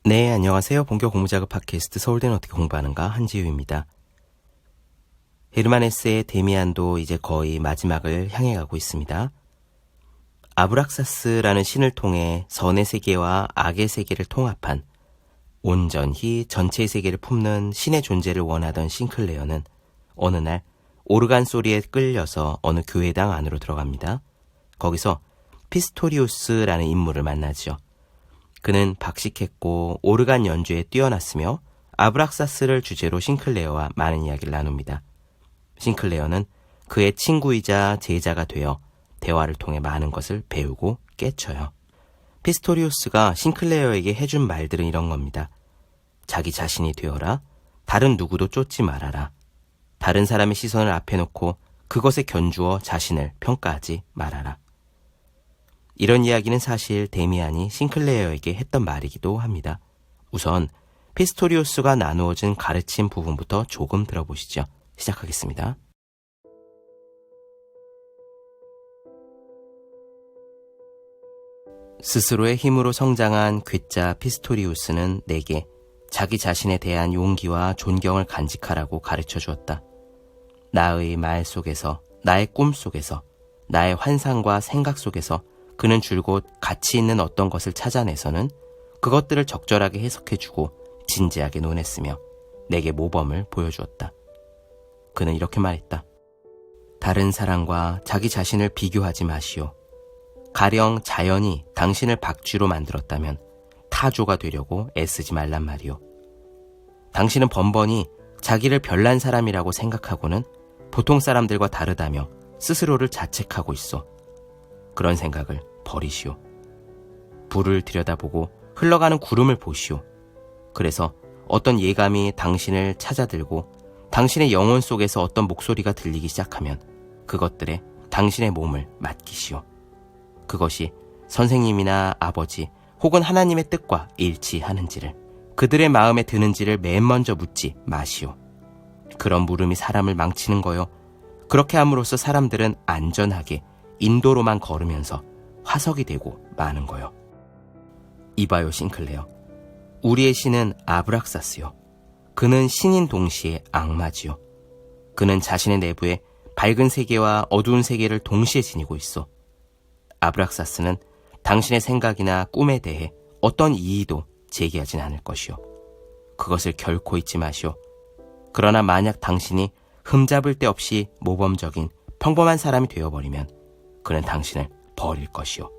네, 안녕하세요. 본격 공부작업 팟캐스트 서울대는 어떻게 공부하는가 한지우입니다. 헤르만 헤세의 데미안도 이제 거의 마지막을 향해 가고 있습니다. 아브락사스라는 신을 통해 선의 세계와 악의 세계를 통합한 온전히 전체의 세계를 품는 신의 존재를 원하던 싱클레어는 어느 날 오르간 소리에 끌려서 어느 교회당 안으로 들어갑니다. 거기서 피스토리우스라는 인물을 만나죠. 그는 박식했고 오르간 연주에 뛰어났으며 아브락사스를 주제로 싱클레어와 많은 이야기를 나눕니다. 싱클레어는 그의 친구이자 제자가 되어 대화를 통해 많은 것을 배우고 깨쳐요. 피스토리우스가 싱클레어에게 해준 말들은 이런 겁니다. 자기 자신이 되어라. 다른 누구도 쫓지 말아라. 다른 사람의 시선을 앞에 놓고 그것에 견주어 자신을 평가하지 말아라. 이런 이야기는 사실 데미안이 싱클레어에게 했던 말이기도 합니다. 우선 피스토리우스가 나누어진 가르침 부분부터 조금 들어보시죠. 시작하겠습니다. 스스로의 힘으로 성장한 괴짜 피스토리우스는 내게 자기 자신에 대한 용기와 존경을 간직하라고 가르쳐 주었다. 나의 말 속에서, 나의 꿈 속에서, 나의 환상과 생각 속에서 그는 줄곧 가치 있는 어떤 것을 찾아내서는 그것들을 적절하게 해석해주고 진지하게 논했으며 내게 모범을 보여주었다. 그는 이렇게 말했다. 다른 사람과 자기 자신을 비교하지 마시오. 가령 자연이 당신을 박쥐로 만들었다면 타조가 되려고 애쓰지 말란 말이오. 당신은 번번이 자기를 별난 사람이라고 생각하고는 보통 사람들과 다르다며 스스로를 자책하고 있어. 그런 생각을 버리시오. 불을 들여다보고 흘러가는 구름을 보시오. 그래서 어떤 예감이 당신을 찾아들고 당신의 영혼 속에서 어떤 목소리가 들리기 시작하면 그것들에 당신의 몸을 맡기시오. 그것이 선생님이나 아버지 혹은 하나님의 뜻과 일치하는지를, 그들의 마음에 드는지를 맨 먼저 묻지 마시오. 그런 물음이 사람을 망치는 거요. 그렇게 함으로써 사람들은 안전하게 인도로만 걸으면서 화석이 되고 마는 거요. 이봐요, 싱클레어. 우리의 신은 아브락사스요. 그는 신인 동시에 악마지요. 그는 자신의 내부에 밝은 세계와 어두운 세계를 동시에 지니고 있어. 아브락사스는 당신의 생각이나 꿈에 대해 어떤 이의도 제기하진 않을 것이요. 그것을 결코 잊지 마시오. 그러나 만약 당신이 흠잡을 데 없이 모범적인 평범한 사람이 되어버리면 그는 당신을 버릴 것이오.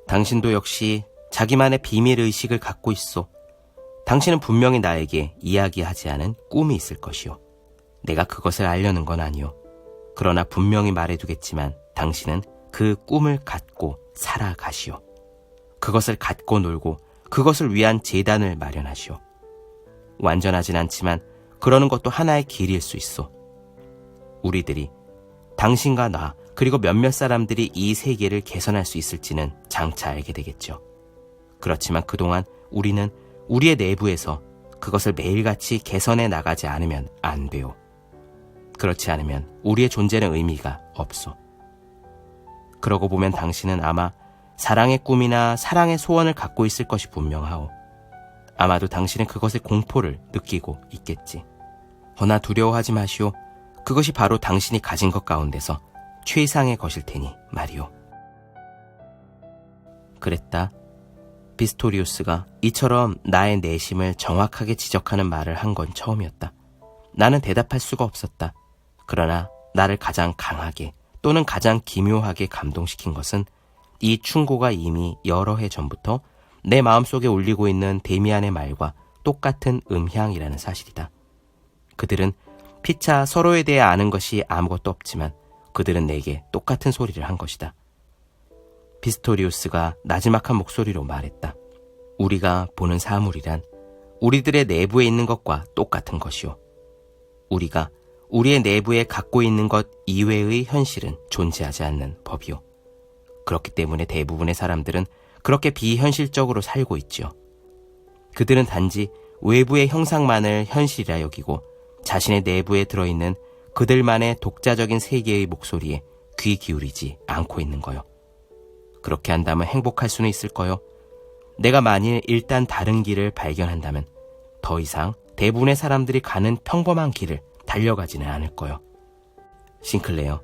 당신도 역시 자기만의 비밀의식을 갖고 있어. 당신은 분명히 나에게 이야기하지 않은 꿈이 있을 것이오. 내가 그것을 알려는 건 아니오. 그러나 분명히 말해두겠지만 당신은 그 꿈을 갖고 살아가시오. 그것을 갖고 놀고 그것을 위한 재단을 마련하시오. 완전하진 않지만 그러는 것도 하나의 길일 수 있어. 우리들이, 당신과 나, 그리고 몇몇 사람들이 이 세계를 개선할 수 있을지는 장차 알게 되겠죠. 그렇지만 그동안 우리는 우리의 내부에서 그것을 매일같이 개선해 나가지 않으면 안 돼요. 그렇지 않으면 우리의 존재는 의미가 없어. 그러고 보면 당신은 아마 사랑의 꿈이나 사랑의 소원을 갖고 있을 것이 분명하오. 아마도 당신은 그것의 공포를 느끼고 있겠지. 허나 두려워하지 마시오. 그것이 바로 당신이 가진 것 가운데서 최상의 것일 테니 말이오. 그랬다. 피스토리우스가 이처럼 나의 내심을 정확하게 지적하는 말을 한 건 처음이었다. 나는 대답할 수가 없었다. 그러나 나를 가장 강하게 또는 가장 기묘하게 감동시킨 것은 이 충고가 이미 여러 해 전부터 내 마음속에 울리고 있는 데미안의 말과 똑같은 음향이라는 사실이다. 그들은 피차 서로에 대해 아는 것이 아무것도 없지만 그들은 내게 똑같은 소리를 한 것이다. 피스토리우스가 나지막한 목소리로 말했다. 우리가 보는 사물이란 우리들의 내부에 있는 것과 똑같은 것이오. 우리가 우리의 내부에 갖고 있는 것 이외의 현실은 존재하지 않는 법이오. 그렇기 때문에 대부분의 사람들은 그렇게 비현실적으로 살고 있지요. 그들은 단지 외부의 형상만을 현실이라 여기고 자신의 내부에 들어있는 그들만의 독자적인 세계의 목소리에 귀 기울이지 않고 있는 거요. 그렇게 한다면 행복할 수는 있을 거요. 내가 만일 일단 다른 길을 발견한다면 더 이상 대부분의 사람들이 가는 평범한 길을 달려가지는 않을 거요. 싱클레어,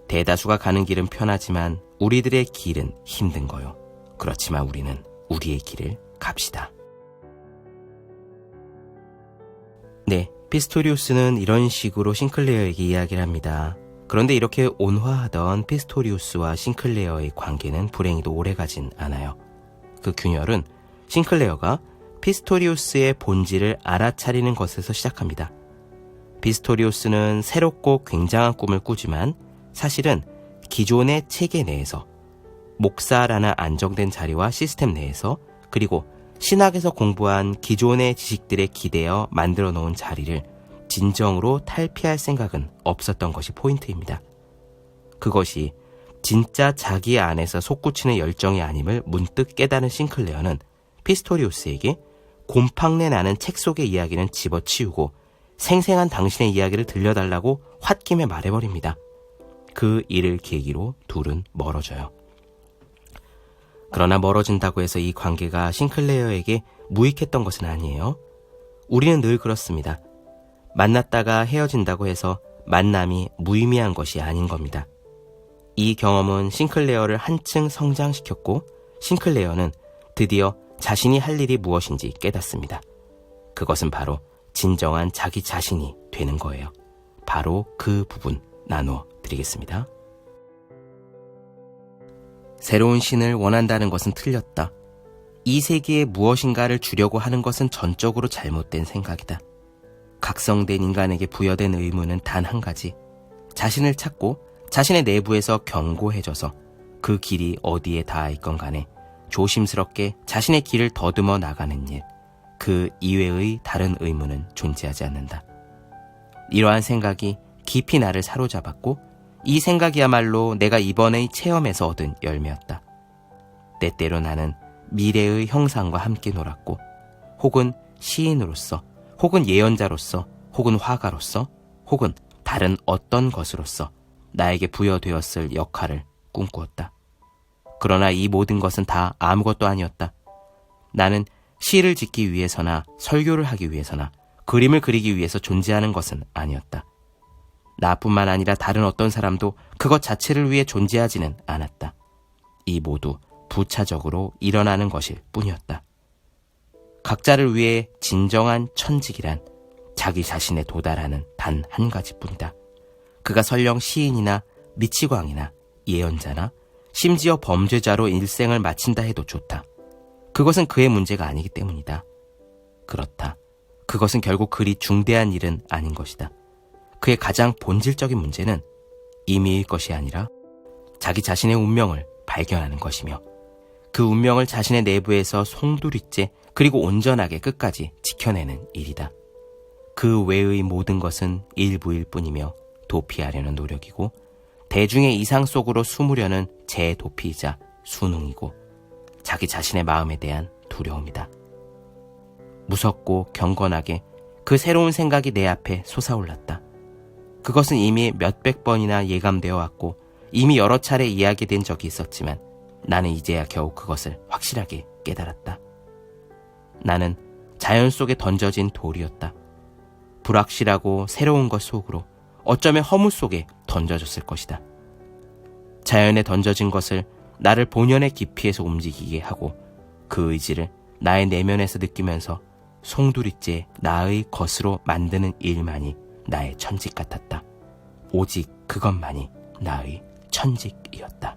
대다수가 가는 길은 편하지만 우리들의 길은 힘든 거요. 그렇지만 우리는 우리의 길을 갑시다. 네, 피스토리우스는 이런 식으로 싱클레어에게 이야기를 합니다. 그런데 이렇게 온화하던 피스토리우스와 싱클레어의 관계는 불행히도 오래가진 않아요. 그 균열은 싱클레어가 피스토리우스의 본질을 알아차리는 것에서 시작합니다. 피스토리우스는 새롭고 굉장한 꿈을 꾸지만 사실은 기존의 체계 내에서 목사라는 안정된 자리와 시스템 내에서 그리고 신학에서 공부한 기존의 지식들에 기대어 만들어 놓은 자리를 진정으로 탈피할 생각은 없었던 것이 포인트입니다. 그것이 진짜 자기 안에서 솟구치는 열정이 아님을 문득 깨달은 싱클레어는 피스토리우스에게 곰팡내 나는 책 속의 이야기는 집어치우고 생생한 당신의 이야기를 들려달라고 홧김에 말해버립니다. 그 일을 계기로 둘은 멀어져요. 그러나 멀어진다고 해서 이 관계가 싱클레어에게 무익했던 것은 아니에요. 우리는 늘 그렇습니다. 만났다가 헤어진다고 해서 만남이 무의미한 것이 아닌 겁니다. 이 경험은 싱클레어를 한층 성장시켰고 싱클레어는 드디어 자신이 할 일이 무엇인지 깨닫습니다. 그것은 바로 진정한 자기 자신이 되는 거예요. 바로 그 부분 나누어 드리겠습니다. 새로운 신을 원한다는 것은 틀렸다. 이 세계에 무엇인가를 주려고 하는 것은 전적으로 잘못된 생각이다. 각성된 인간에게 부여된 의무는 단 한 가지. 자신을 찾고 자신의 내부에서 견고해져서 그 길이 어디에 닿아 있건 간에 조심스럽게 자신의 길을 더듬어 나가는 일. 그 이외의 다른 의무는 존재하지 않는다. 이러한 생각이 깊이 나를 사로잡았고 이 생각이야말로 내가 이번의 체험에서 얻은 열매였다. 때때로 나는 미래의 형상과 함께 놀았고 혹은 시인으로서 혹은 예언자로서 혹은 화가로서 혹은 다른 어떤 것으로서 나에게 부여되었을 역할을 꿈꾸었다. 그러나 이 모든 것은 다 아무것도 아니었다. 나는 시를 짓기 위해서나 설교를 하기 위해서나 그림을 그리기 위해서 존재하는 것은 아니었다. 나뿐만 아니라 다른 어떤 사람도 그것 자체를 위해 존재하지는 않았다. 이 모두 부차적으로 일어나는 것일 뿐이었다. 각자를 위해 진정한 천직이란 자기 자신에 도달하는 단 한 가지뿐이다. 그가 설령 시인이나 미치광이나 예언자나 심지어 범죄자로 일생을 마친다 해도 좋다. 그것은 그의 문제가 아니기 때문이다. 그렇다. 그것은 결국 그리 중대한 일은 아닌 것이다. 그의 가장 본질적인 문제는 임의일 것이 아니라 자기 자신의 운명을 발견하는 것이며 그 운명을 자신의 내부에서 송두리째 그리고 온전하게 끝까지 지켜내는 일이다. 그 외의 모든 것은 일부일 뿐이며 도피하려는 노력이고 대중의 이상 속으로 숨으려는 재도피이자 수능이고 자기 자신의 마음에 대한 두려움이다. 무섭고 경건하게 그 새로운 생각이 내 앞에 솟아올랐다. 그것은 이미 몇백 번이나 예감되어 왔고 이미 여러 차례 이야기된 적이 있었지만 나는 이제야 겨우 그것을 확실하게 깨달았다. 나는 자연 속에 던져진 돌이었다. 불확실하고 새로운 것 속으로 어쩌면 허무 속에 던져졌을 것이다. 자연에 던져진 것을 나를 본연의 깊이에서 움직이게 하고 그 의지를 나의 내면에서 느끼면서 송두리째 나의 것으로 만드는 일만이 나의 천직 같았다. 오직 그것만이 나의 천직이었다.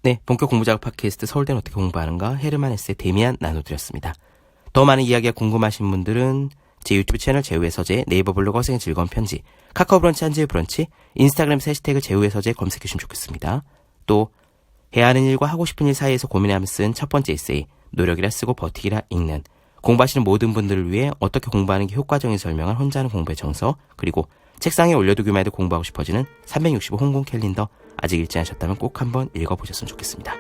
네, 본격 공부작업 팟캐스트 서울대는 어떻게 공부하는가 헤르만 헤세의 데미안 나눠드렸습니다. 더 많은 이야기가 궁금하신 분들은 제 유튜브 채널 제우의 서재, 네이버 블로그 허생의 즐거운 편지, 카카오 브런치 한지의 브런치, 인스타그램 해시태그 제우의 서재 검색해주시면 좋겠습니다. 또 해야 하는 일과 하고 싶은 일 사이에서 고민하며 쓴 첫 번째 에세이, 노력이라 쓰고 버티기라 읽는, 공부하시는 모든 분들을 위해 어떻게 공부하는 게 효과적인 설명을 혼자 하는 공부의 정서, 그리고 책상에 올려두기만 해도 공부하고 싶어지는 365 홍콩 캘린더, 아직 읽지 않으셨다면 꼭 한번 읽어보셨으면 좋겠습니다.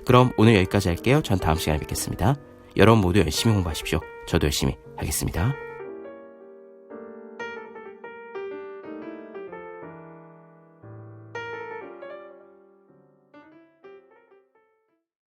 그럼 오늘 여기까지 할게요. 전 다음 시간에 뵙겠습니다. 여러분 모두 열심히 공부하십시오. 저도 열심히 하겠습니다.